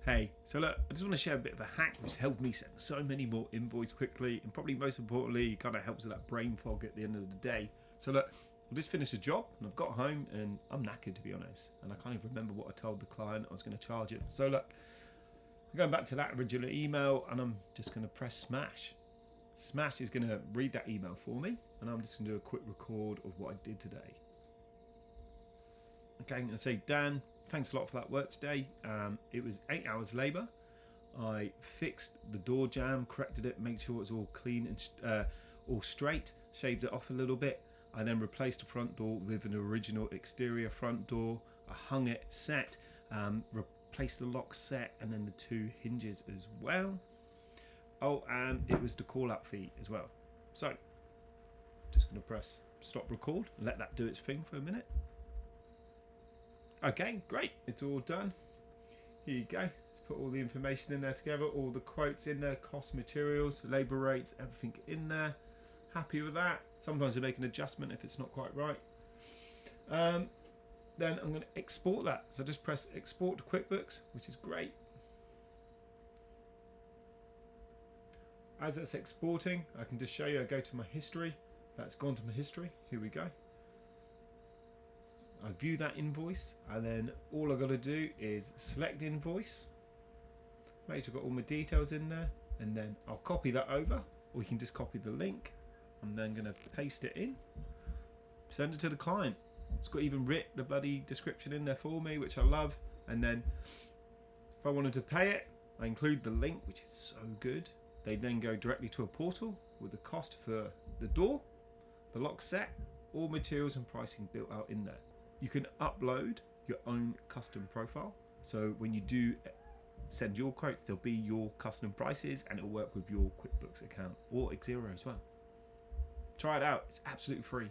Hey, so look, I just want to share a bit of a hack which helped me set so many more invoices quickly, and probably most importantly, kind of helps with that brain fog at the end of the day. So look, I just finished a job and I've got home and I'm knackered, to be honest, and I can't even remember what I told the client I was going to charge him. So look, I'm going back to that original email and I'm just going to press smash. Smash is going to read that email for me, and I'm just going to do a quick record of what I did today. Okay, I'm going to say, Dan, thanks a lot for that work today. It was 8 hours labour. I fixed the door jam, corrected it, made sure it's all clean and all straight, shaved it off a little bit. I then replaced the front door with an original exterior front door. I hung it set, replaced the lock set, and then the 2 hinges as well. Oh, and it was the call out fee as well. So, just going to press stop record and let that do its thing for a minute. Okay, great, it's all done. Here you go. Let's put all the information in there together, all the quotes in there, cost, materials, labour rates, everything in there. Happy with that. Sometimes I make an adjustment if it's not quite right. Then I'm going to export that. So just press export to QuickBooks, which is great. As it's exporting, I can just show you, I go to my history. That's gone to my history. Here we go. I view that invoice, and then all I've got to do is select invoice, make sure I've got all my details in there, and then I'll copy that over, or you can just copy the link. I'm then going to paste it in, send it to the client. It's got even writ the bloody description in there for me, which I love. And then if I wanted to pay it, I include the link, which is so good. They then go directly to a portal with the cost for the door, the lock set, all materials and pricing built out in there. You can upload your own custom profile. So when you do send your quotes, there'll be your custom prices and it'll work with your QuickBooks account or Xero as well. Try it out, it's absolutely free.